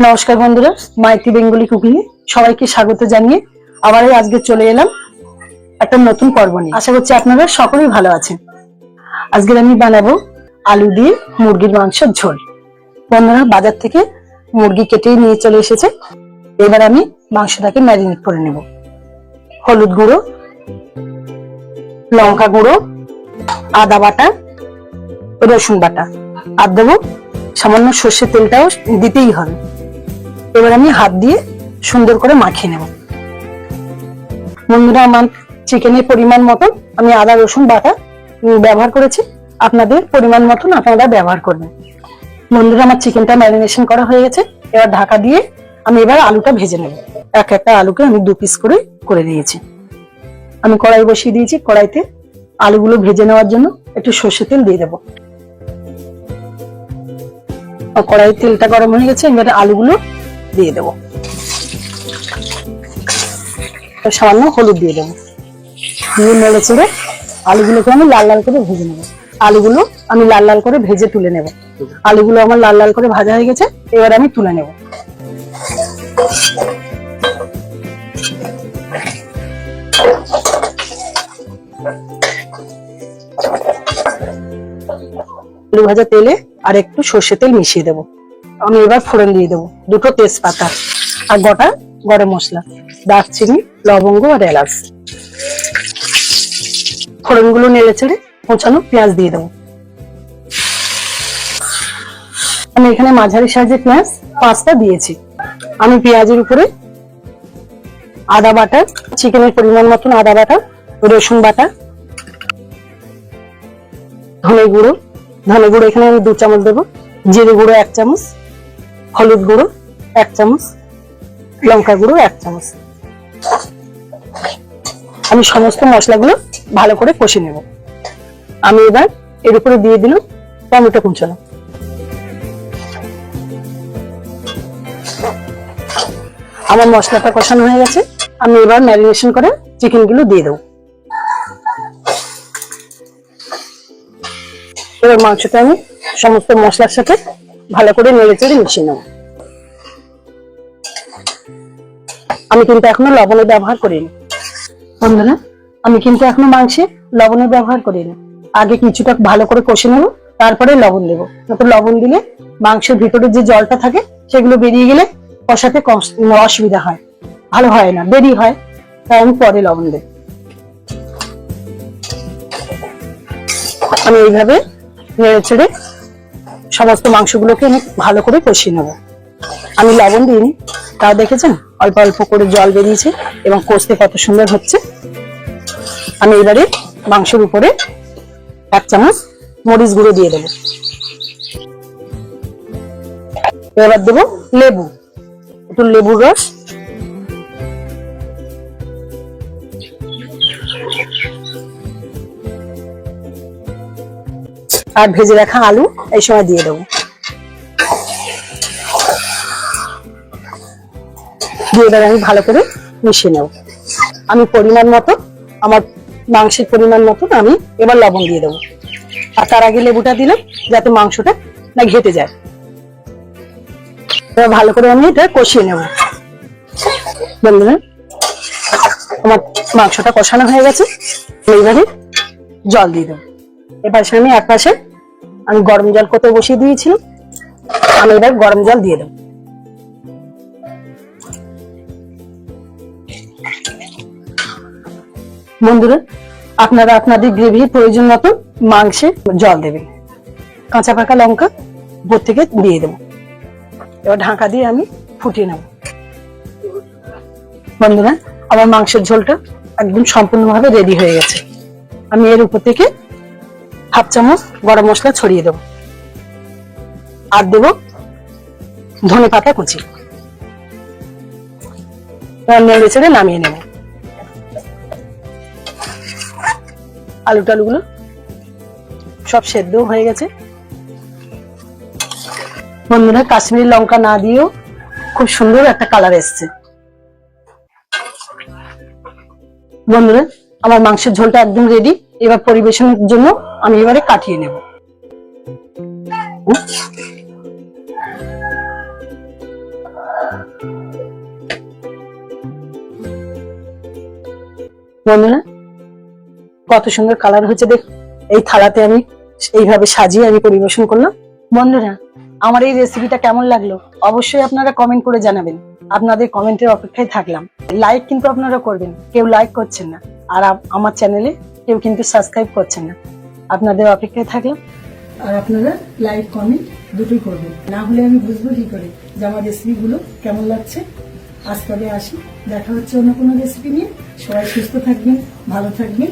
নমস্কার বন্ধুরা, Maiti Bengali cooking এ সবাইকে স্বাগত জানিয়ে আবার আজকে চলে এলাম একটা নতুন পর্ব নিয়ে। আশা করছি আপনারা সকলেই ভালো আছেন। আজকে আমি বানাবো আলু দিয়ে মুরগির মাংসের ঝোল। বন্ধুরা, বাজার থেকে মুরগি কেটে নিয়ে চলে এসেছে। এবার আমি মাংসটাকে ম্যারিনেট করে নেব। হলুদ গুঁড়ো, লঙ্কা গুঁড়ো, আদা বাটা, রসুন বাটা আর দেবো সামান্য সর্ষের তেলটাও দিতেই হবে। এবার আমি হাত দিয়ে সুন্দর করে মাখিয়ে নেব। বন্ধুরা, আমার চিকেনের পরিমাণ মতন আমি আদা রসুন বাটা ব্যবহার করেছি, আপনাদের পরিমাণ মতন আপনারা ব্যবহার করবেন। বন্ধুরা, আমার চিকেনটা ম্যারিনেশন করা হয়ে গেছে। এবার ঢাকা দিয়ে আমি এবার আলুটা ভেজে নেব। একটা আলুকে আমি 2 পিস করে নিয়েছি। আমি কড়াই বসিয়ে দিয়েছি। কড়াইতে আলুগুলো ভেজে নেওয়ার জন্য একটু সর্ষের তেল দিয়ে দেবো। কড়াই তেলটা গরম হয়ে গেছে। এবার আলুগুলো দিয়ে দেবো। সামান্য হলুদ দিয়ে দেবো। দিয়ে নেড়ে চেড়ে আলুগুলোকে আমি লাল লাল করে ভেজে নেবো। আলুগুলো আমি লাল লাল করে ভেজে তুলে নেব। আলুগুলো আমার লাল লাল করে ভাজা হয়ে গেছে। এবার আমি তুলে নেব। আলু ভাজা তেলে আর একটু সর্ষে তেল মিশিয়ে দেবো। আমি এবার ফোড়ন দিয়ে দেবো 2টো তেজপাতা আর গোটা গরম মশলা, দারচিনি, লবঙ্গ আর এলাচ। ফোড়নগুলো নেড়ে চেড়ে কোঁচানো পেঁয়াজ দিয়ে দেবো। আমি এখানে মাঝারি সাইজের পেঁয়াজ 5টা দিয়েছি। আমি পেঁয়াজের উপরে আদা বাটা, চিকেনের পরিমাণ মতন আদা বাটা, রসুন বাটা, ধনে গুঁড়ো এখানে আমি 2 চামচ দেবো, জিরে গুঁড়ো 1 চামচ, হলুদ গুঁড়ো 1 চামচ, লঙ্কা গুঁড়ো 1 চামচ। আমি সমস্ত মশলাগুলো ভালো করে কষে নেব। আমি এবার এর উপরে দিয়ে দিলাম টমেটো কুচানো। আমার মশলাটা কষানো হয়ে গেছে। আমি এবার ম্যারিনেশন করে চিকেন গুলো দিয়ে দেবো। এবার মাংসটা আমি সমস্ত মশলার সাথে ভালো করে নেড়ে চেড়ে মিশিয়ে নেব। আমি কিন্তু এখনো লবণের ব্যবহার করিনি। বন্ধুরা, আমি কিন্তু এখনো মাংসে লবণের ব্যবহার করিনি। আগে কিছুটা ভালো করে কষে নেব, তারপরে লবণ দেবো। নয়তো লবণ দিলে মাংসের ভিতরে যে জলটা থাকে সেগুলো বেরিয়ে গেলে কষাতে অসুবিধা হয়, ভালো হয় না, দেরি হয়। তাই আমি পরে লবণ দেব। আমি এইভাবে নেড়ে চেড়ে সমস্ত মাংসগুলোকে আমি ভালো করে কষিয়ে নেব। আমি লবণ দিইনি, তাও দেখেছেন অল্প অল্প করে জল বেরিয়েছে এবং কষতে কত সুন্দর হচ্ছে। আমি এবারে মাংসের উপরে 1 চামচ মরিচ গুঁড়ো দিয়ে দেবো। এবার দেবো লেবু, একটু লেবুর রস, আর ভেজে রাখা আলু এই সময় দিয়ে দেবো। দিয়ে এবার আমি ভালো করে মিশিয়ে নেব। আমি পরিমাণ মতো, আমার মাংসের পরিমাণ মতো আমি এবার লবণ দিয়ে দেবো। আর তার আগে লেবুটা দিলাম যাতে মাংসটা না ঘেটে যায়। এবার ভালো করে আমি এটা কষিয়ে নেব। বন্ধুরা, আমার মাংসটা কষানো হয়ে গেছে। এইবারে জল দিয়ে দেবো। এবার আমি এক পাশে আমি গরম জল করতে বসিয়ে দিয়েছিলাম। আমি এবার গরম জল দিয়ে দেবো। বন্ধুরা, আপনারা আপনাদের গ্রেভির প্রয়োজন মতো মাংসে জল দেবেন। কাঁচা পাকা লঙ্কা উপর থেকে দিয়ে দেবো। এবার ঢাকা দিয়ে আমি ফুটিয়ে নেব। বন্ধুরা, আমার মাংসের ঝোলটা একদম সম্পূর্ণভাবে রেডি হয়ে গেছে। আমি এর উপর থেকে 1/2 চামচ গরম মশলা ছড়িয়ে দেবো আর দেবো ধনে পাতা কুচি। নেড়ে চেড়ে নামিয়ে নেব। আলু টালুগুলো সব সেদ্ধ হয়ে গেছে। বন্ধুরা, কাশ্মীরি লঙ্কা না দিয়েও খুব সুন্দর একটা কালার এসছে। বন্ধুরা, আমার মাংসের ঝোলটা একদম রেডি। এবার পরিবেশনের জন্য আমি এবারে কাটিয়ে নেব। বন্ধুরা কত সুন্দর কালার হচ্ছে, দেখ এই থালাতে আমি এইভাবে সাজিয়ে আমি পরিবেশন করলাম। বন্ধুরা আমার এই রেসিপিটা কেমন লাগলো অবশ্যই আপনারা কমেন্ট করে জানাবেন। আপনাদের কমেন্টের অপেক্ষায় থাকলাম। লাইক কিন্তু আপনারা করবেন, কেউ লাইক করছেন না, আর আমার চ্যানেলে কেউ কিন্তু সাবস্ক্রাইব করছেন না। আপনাদের অপেক্ষায় থাকলাম, আর আপনারা লাইক কমেন্ট দুটোই করবেন, না হলে আমি বুঝবো কি করে যে আমার রেসিপিগুলো কেমন লাগছে। আজ তবে আসি, দেখা হচ্ছে অন্য কোনো রেসিপি নিয়ে। সবাই সুস্থ থাকবেন, ভালো থাকবেন।